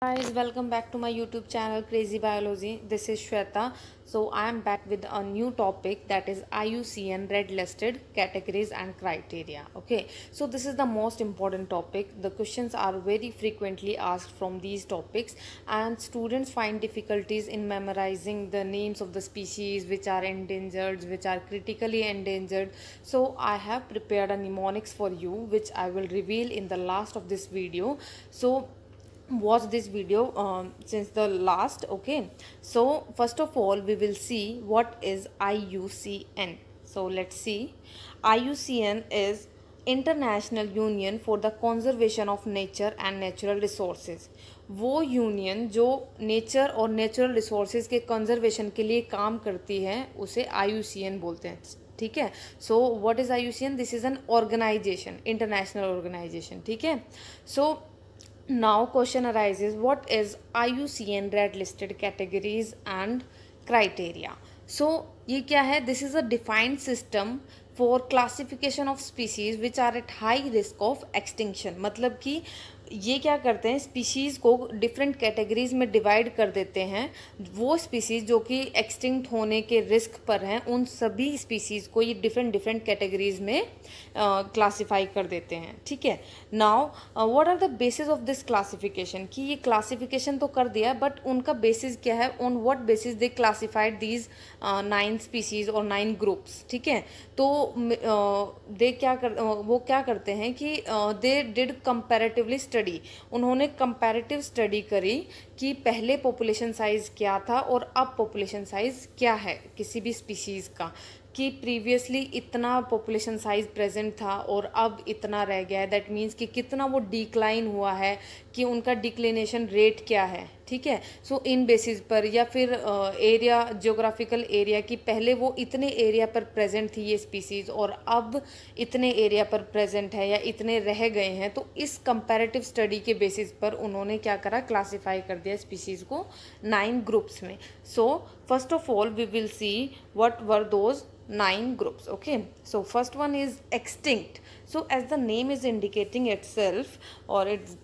Guys, welcome back to my YouTube channel Crazy Biology. This is Shweta. So I am back with a new topic, that is IUCN red listed categories and criteria. Okay, so this is the most important topic. The questions are very frequently asked from these topics, and students find difficulties in memorizing the names of the species which are endangered, which are critically endangered. So I have prepared a mnemonics for you, which I will reveal in the last of this video. So watch this video since the last. Okay, so first of all we will see what is IUCN. So let's see. IUCN is international union for the conservation of nature and natural resources. वो union जो nature और natural resources के conservation के लिए काम करती है उसे IUCN बोलते हैं। ठीक है, so what is IUCN? This is an organization, international organization. ठीक है, सो now question arises, what is IUCN red listed categories and criteria? So ये क्या है? This is a defined system for classification of species which are at high risk of extinction। मतलब कि ये क्या करते हैं, स्पीशीज़ को डिफरेंट कैटेगरीज में डिवाइड कर देते हैं। वो स्पीशीज़ जो कि एक्सटिंक्ट होने के रिस्क पर हैं उन सभी स्पीशीज़ को ये डिफरेंट कैटेगरीज में क्लासिफाई कर देते हैं। ठीक है, now what are the basis of this classification? कि ये क्लासिफिकेशन तो कर दिया, बट उनका बेसिस क्या है? On what basis they classified these 9 species और 9 ग्रुप्स। ठीक है, तो वो क्या करते हैं कि दे डिड कंपैरेटिवली स्टडी। उन्होंने कंपैरेटिव स्टडी करी कि पहले पॉपुलेशन साइज क्या था और अब पॉपुलेशन साइज क्या है किसी भी स्पीशीज़ का, कि प्रीवियसली इतना पॉपुलेशन साइज प्रेजेंट था और अब इतना रह गया है। दैट मीन्स कि कितना वो डिक्लाइन हुआ है, कि उनका डिक्लिनेशन रेट क्या है। ठीक है, सो इन बेसिस पर, या फिर एरिया, जियोग्राफिकल एरिया, कि पहले वो इतने एरिया पर प्रेजेंट थी ये स्पीसीज़ और अब इतने एरिया पर प्रेजेंट है या इतने रह गए हैं। तो इस कंपैरेटिव स्टडी के बेसिस पर उन्होंने क्या करा? क्लासिफाई कर दिया स्पीसीज़ को 9 ग्रुप्स में। So first of all we will see what were those 9 groups. Okay, so first one is extinct. So as the name is indicating itself, or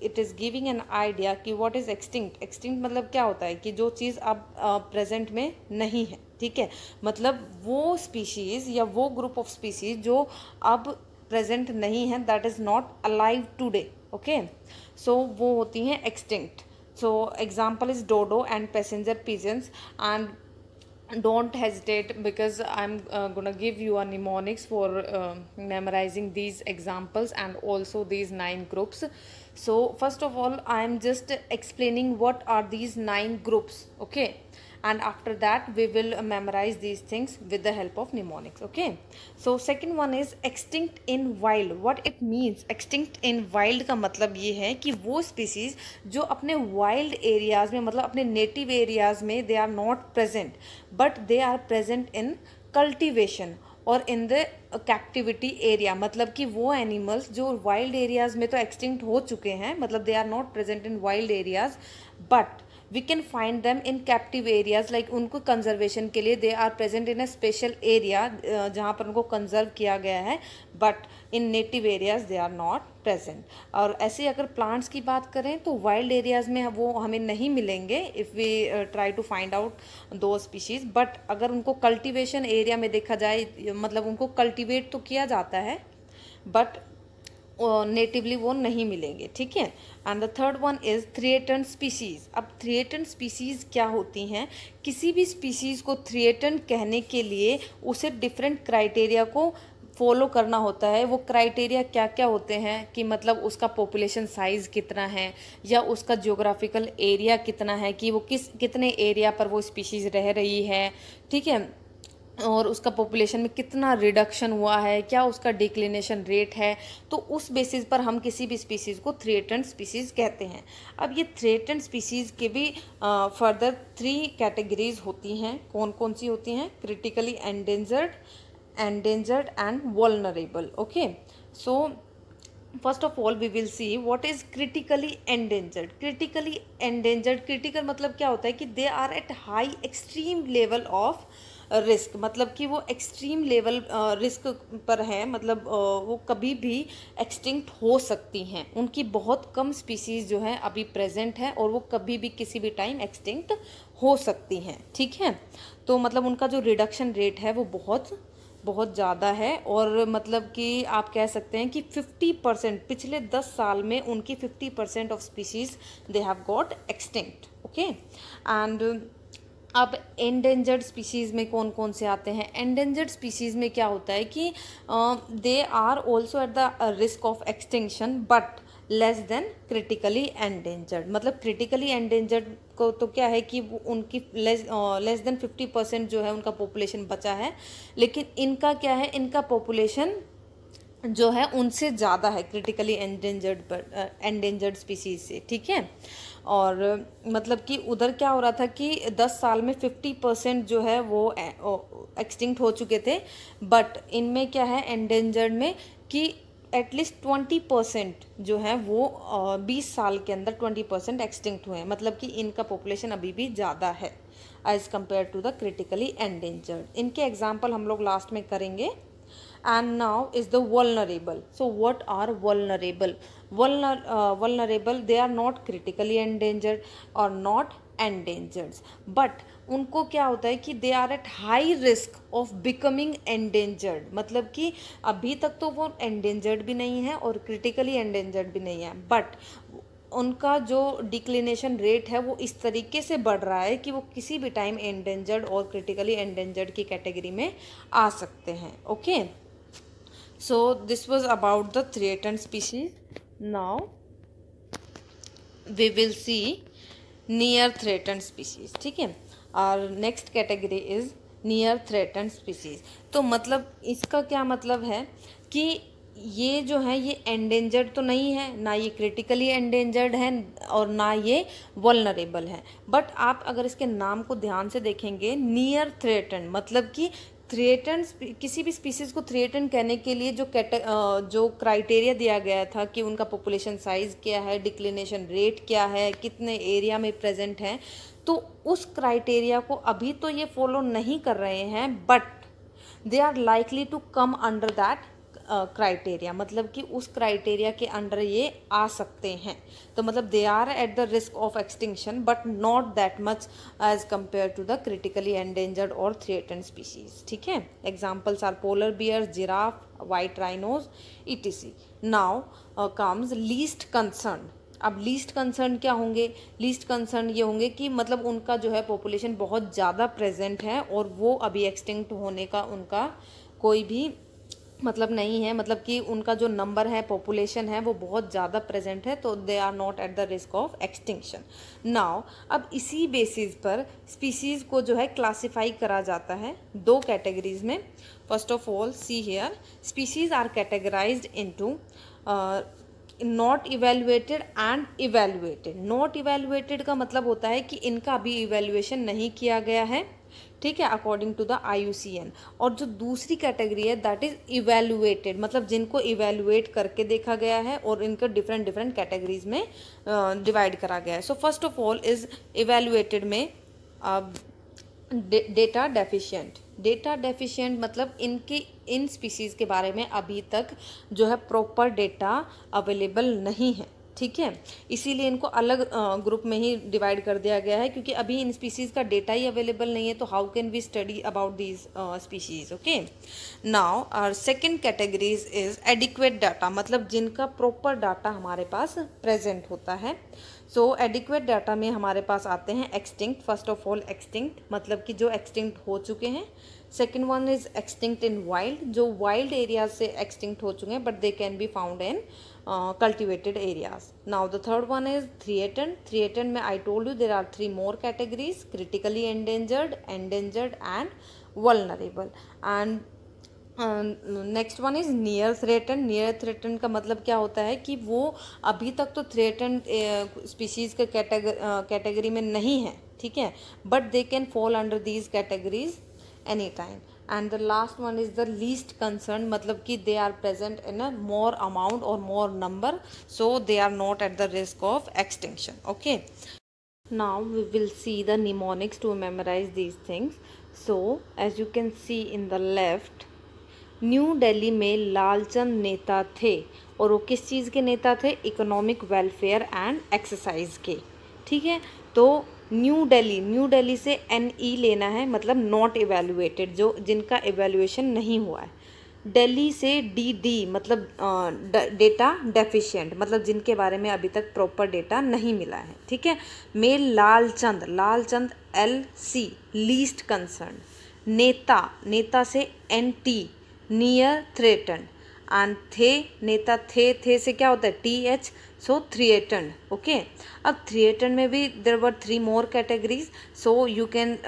it is giving an idea कि what is extinct. extinct मतलब क्या होता है? कि जो चीज़ अब present में नहीं है। ठीक है, मतलब वो स्पीशीज़ या वो ग्रुप ऑफ स्पीशीज़ जो अब प्रेजेंट नहीं है, that is not alive today. Okay, so वो होती हैं extinct. So example is dodo and passenger pigeons. And don't hesitate, because I'm gonna give you a mnemonics for memorizing these examples and also these 9 groups. So first of all I am just explaining what are these 9 groups. Okay, and after that we will memorize these things with the help of mnemonics. Okay, so second one is extinct in wild. what it means? extinct in wild का मतलब ये है कि वो species जो अपने wild areas में, मतलब अपने native areas में they are not present but they are present in cultivation और इन द कैप्टिविटी एरिया। मतलब कि वो एनिमल्स जो वाइल्ड एरियाज में तो एक्सटिंक्ट हो चुके हैं, मतलब they are not present in wild areas, but we can find them in captive areas. Like उनको कंजर्वेशन के लिए they are present in a special area जहाँ पर उनको कंजर्व किया गया है, but in native areas they are not present. और ऐसे अगर प्लांट्स की बात करें तो वाइल्ड एरियाज में वो हमें नहीं मिलेंगे if we try to find out those species. But अगर उनको कल्टीवेशन एरिया में देखा जाए, मतलब उनको कल्टीवेट तो किया जाता है बट नेटिवली वो नहीं मिलेंगे। ठीक है, and the third one is threatened species. अब थ्रेटन्ड स्पीशीज़ क्या होती हैं? किसी भी स्पीशीज़ को थ्रेटन्ड कहने के लिए उसे डिफरेंट क्राइटेरिया को फॉलो करना होता है। वो क्राइटेरिया क्या क्या होते हैं? कि मतलब उसका पॉपुलेशन साइज़ कितना है, या उसका जियोग्राफिकल एरिया कितना है, कि वो कितने एरिया पर वो स्पीशीज़ रह रही है। ठीक है, और उसका पॉपुलेशन में कितना रिडक्शन हुआ है, क्या उसका डिक्लिनेशन रेट है। तो उस बेसिस पर हम किसी भी स्पीसीज़ को थ्रेटन्ड स्पीसीज़ कहते हैं। अब ये थ्रेटन्ड स्पीसीज़ के भी फर्दर 3 कैटेगरीज होती हैं। कौन कौन सी होती हैं? Critically endangered and vulnerable. Okay, so first of all we will see what is critically endangered. critical मतलब क्या होता है? कि they are at high extreme level of risk, मतलब कि वो एक्सट्रीम लेवल रिस्क पर है, मतलब वो कभी भी एक्सटिंक्ट हो सकती हैं। उनकी बहुत कम स्पीसीज़ जो है अभी प्रेजेंट है और वो कभी भी किसी भी टाइम एक्सटिंक्ट हो सकती हैं, ठीक है। तो मतलब उनका जो रिडक्शन रेट है वो बहुत बहुत ज़्यादा है, और मतलब कि आप कह सकते हैं कि 50% पिछले 10 साल में उनकी 50% of species they have got extinct, okay. And अब एंडेंजर्ड स्पीसीज़ में कौन कौन से आते हैं? एंडेंजर्ड स्पीसीज़ में क्या होता है कि they are also at the risk of extinction but less than critically endangered. मतलब क्रिटिकली एंडेंजर्ड को तो क्या है कि वो उनकी लेस देन 50% जो है उनका पॉपुलेशन बचा है, लेकिन इनका क्या है, इनका पॉपुलेशन जो है उनसे ज़्यादा है क्रिटिकली एंडेंजर्ड स्पीसीज से, ठीक है। और मतलब कि उधर क्या हो रहा था कि 10 साल में 50% जो है वो एक्सटिंक्ट हो चुके थे, बट इनमें क्या है एंडेंजर्ड में कि एटलीस्ट 20% जो है वो 20 साल के अंदर 20% एक्सटिंक्ट हुए हैं। मतलब कि इनका पॉपुलेशन अभी भी ज़्यादा है as compare to the critically endangered. इनके एग्जाम्पल हम लोग लास्ट में करेंगे। And now is the vulnerable. So what are vulnerable? Vulnerable, they are not critically endangered or not endangered, but उनको क्या होता है कि they are at high risk of becoming endangered। मतलब कि अभी तक तो वो endangered भी नहीं है और critically endangered भी नहीं है, but उनका जो डिक्लिनेशन रेट है वो इस तरीके से बढ़ रहा है कि वो किसी भी टाइम एंडेंजर्ड और क्रिटिकली एंडेंजर्ड की कैटेगरी में आ सकते हैं, okay. So this was about the threatened species. Now we will see near threatened species, ठीक है। और next category is near threatened species. तो मतलब इसका क्या मतलब है कि ये जो है ये एंडेंजर्ड तो नहीं है, ना ये क्रिटिकली एंडेंजर्ड है और ना ये वल्नरेबल है, बट आप अगर इसके नाम को ध्यान से देखेंगे, नियर थ्रेटन्ड मतलब कि थ्रेटन, किसी भी स्पीसीज को थ्रेटन कहने के लिए जो क्राइटेरिया दिया गया था कि उनका पॉपुलेशन साइज क्या है, डिक्लिनेशन रेट क्या है, कितने एरिया में प्रेजेंट है, तो उस क्राइटेरिया को अभी तो ये फॉलो नहीं कर रहे हैं, but they are likely to come under that criteria. मतलब कि उस क्राइटेरिया के अंडर ये आ सकते हैं। तो मतलब they are at the risk of extinction but not that much as compare to the critically endangered और थ्रेटन्ड स्पीसीज, ठीक है। Examples are polar bear, giraffe, white rhinos etc. Now comes least concern. अब least concern क्या होंगे? Least concern ये होंगे कि मतलब उनका जो है पॉपुलेशन बहुत ज़्यादा प्रेजेंट है और वो अभी एक्सटिंक्ट होने का उनका कोई भी मतलब नहीं है, मतलब कि उनका जो नंबर है, पॉपुलेशन है, वो बहुत ज़्यादा प्रेजेंट है, तो they are not at the risk of extinction. Now अब इसी बेसिस पर स्पीसीज़ को जो है क्लासिफाई करा जाता है दो कैटेगरीज में। First of all see here, species are categorized into not evaluated and evaluated. Not evaluated का मतलब होता है कि इनका अभी इवेल्युएशन नहीं किया गया है, ठीक है, अकॉर्डिंग टू द IUCN। और जो दूसरी कैटेगरी है दैट इज इवेल्युएटेड, मतलब जिनको इवेल्युएट करके देखा गया है और इनको डिफरेंट डिफरेंट कैटेगरीज में डिवाइड करा गया है। सो first of all is evaluated में डेटा डेफिशिएंट। डेटा डेफिशिएंट मतलब इन स्पीसीज़ के बारे में अभी तक जो है प्रॉपर डेटा अवेलेबल नहीं है, ठीक है, इसीलिए इनको अलग ग्रुप में ही डिवाइड कर दिया गया है, क्योंकि अभी इन स्पीसीज़ का डेटा ही अवेलेबल नहीं है, तो how can we study about these species, okay. Now our second categories is adequate data, मतलब जिनका प्रॉपर डाटा हमारे पास प्रेजेंट होता है। सो एडिक्वेट डाटा में हमारे पास आते हैं extinct. First of all extinct मतलब कि जो एक्सटिंक्ट हो चुके हैं। Second one is extinct in wild, जो वाइल्ड एरिया से एक्सटिंक्ट हो चुके हैं but they can be found in cultivated areas. Now the third one is threatened. Threatened में I told you there are 3 more categories: critically endangered, endangered and vulnerable. And next one is near threatened. Near threatened का मतलब क्या होता है कि वो अभी तक तो threatened species के कैटेगरी में नहीं है, ठीक है, but they can fall under these categories anytime. And the last one is the least concern, मतलब कि they are present in a more amount or more number, so they are not at the risk of extinction, okay. Now we will see the mnemonics to memorize these things. So as you can see in the left, New Delhi में लालचंद नेता थे, और वो किस चीज़ के नेता थे? Economic welfare and exercise के। ठीक है, तो न्यू दिल्ली से NE लेना है, मतलब नॉट इवेल्युएटेड, जो जिनका इवेल्युएशन नहीं हुआ है। दिल्ली से DD मतलब डेटा डेफिशिएंट, मतलब जिनके बारे में अभी तक प्रॉपर डेटा नहीं मिला है। ठीक है, में लालचंद LC लीस्ट कंसर्न, नेता से NT नियर थ्रेटन, एंड नेता थे से क्या होता है? TH, so threaten. ओके, अब थ्रेटन में भी there were 3 more categories, so you can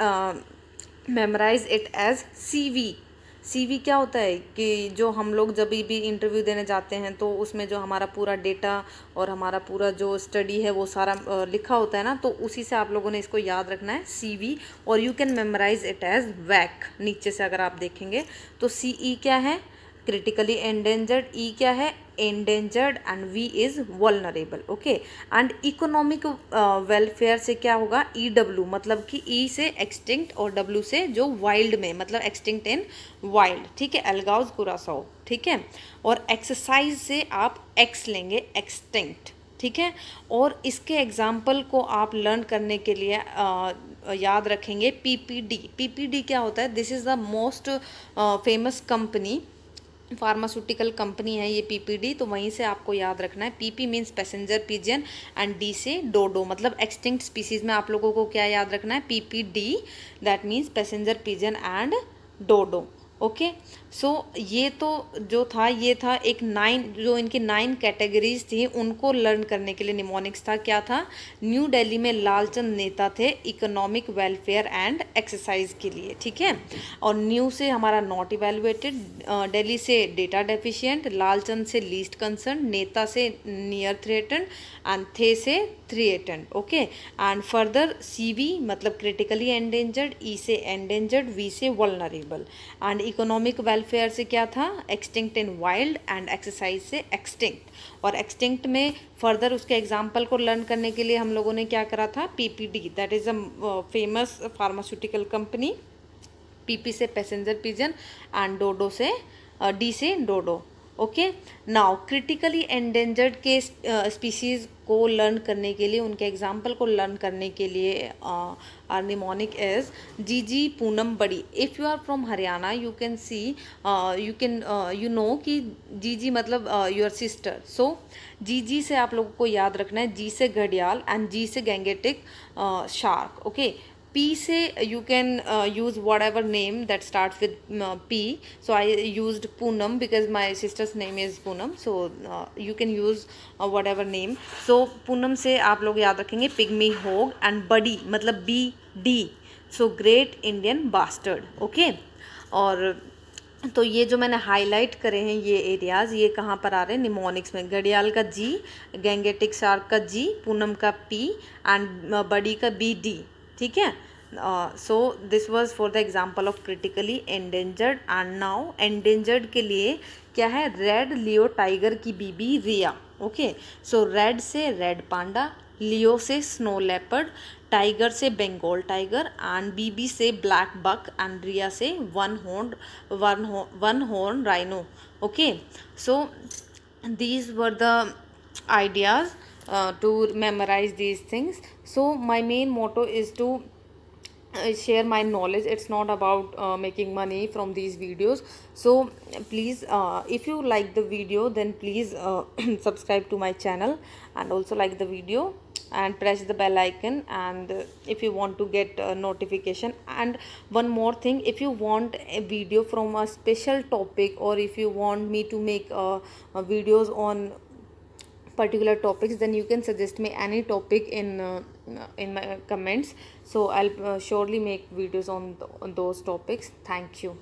memorise it as CV क्या होता है कि जो हम लोग जब भी इंटरव्यू देने जाते हैं तो उसमें जो हमारा पूरा डेटा और हमारा पूरा जो स्टडी है वो सारा लिखा होता है ना, तो उसी से आप लोगों ने इसको याद रखना है CV, और you can memorise it as vac. नीचे से अगर आप देखेंगे तो CE क्या है? क्रिटिकली एंडेंजर्ड, E क्या है? Endangered, and V is vulnerable. Okay, and economic welfare से क्या होगा? EW, मतलब कि E से एक्सटिंक्ट और W से जो वाइल्ड में, मतलब एक्सटिंक्ट इन वाइल्ड। ठीक है, एल्गाउस कुरासाओ। ठीक है, और एक्सरसाइज से आप X लेंगे, एक्सटिंक्ट। ठीक है, और इसके एग्जाम्पल को आप लर्न करने के लिए याद रखेंगे PPD क्या होता है? This is the most famous company, pharmaceutical company है ये PPD, तो वहीं से आपको याद रखना है। PP means passenger pigeon, and D से डोडो, मतलब एक्सटिंक्ट स्पीसीज में आप लोगों को क्या याद रखना है? PPD, that means passenger pigeon and dodo. Okay, so ये तो जो था, ये था एक 9, जो इनकी 9 कैटेगरीज थी उनको लर्न करने के लिए निमोनिक्स था। क्या था? न्यू दिल्ली में लालचंद नेता थे इकोनॉमिक वेलफेयर एंड एक्सरसाइज के लिए। ठीक है, और न्यू से हमारा नॉट इवेल्युएटेड, दिल्ली से डेटा डेफिशिएंट, लालचंद से लीस्ट कंसर्न, नेता से नियर थ्रेटन, एंड थे से threaten. Okay, and further CV मतलब क्रिटिकली एंडेंजर्ड, E से एंडेंजर्ड, V से वल्नरेबल, एंड इकोनॉमिक वेलफेयर से क्या था? Extinct in wild, and exercise से एक्सटिंक्ट। और एक्सटिंक्ट में फर्दर उसके एग्जाम्पल को लर्न करने के लिए हम लोगों ने क्या करा था? PPD, that is a famous pharmaceutical company. PP से पैसेंजर पिजन, एंड डोडो से D से डोडो। ओके, नाउ क्रिटिकली एंडेंजर्ड के स्पीसीज को लर्न करने के लिए, उनके एग्जाम्पल को लर्न करने के लिए our mnemonic is GG Poonam बड़ी। If you are from Haryana you can see, you know कि GG मतलब योर सिस्टर। सो GG से आप लोगों को याद रखना है, G से घड़ियाल, एंड G से गैंगेटिक शार्क। ओके, P से you can use whatever name that starts with P. So I used Poonam because my sister's name is Poonam. So you can use whatever name. So Poonam से आप लोग याद रखेंगे pygmy hog, and buddy मतलब BD. So great Indian bastard. Okay. और तो ये जो मैंने हाईलाइट करे हैं ये एरियाज़, ये कहाँ पर आ रहे हैं? निमोनिक्स में। घड़ियाल का G, गैंगेटिक शार्क का G, पूनम का P, एंड बडी का BD। ठीक है, so this was for the example of critically endangered. And now endangered के लिए क्या है? रेड लियो टाइगर की बीबी रिया। ओके, सो रेड से रेड पांडा, लियो से स्नो लेपर्ड, टाइगर से बंगाल टाइगर, एंड बीबी से ब्लैक बक, एंड रिया से one horn rhino. Okay, so these were the ideas to memorize these things. So my main motto is to share my knowledge. It's not about making money from these videos. So please, if you like the video, then please subscribe to my channel, and also like the video and press the bell icon, and if you want to get a notification. And one more thing, if you want a video from a special topic, or if you want me to make videos on particular topics, then you can suggest me any topic in my comments. So I'll surely make videos on those topics. Thank you.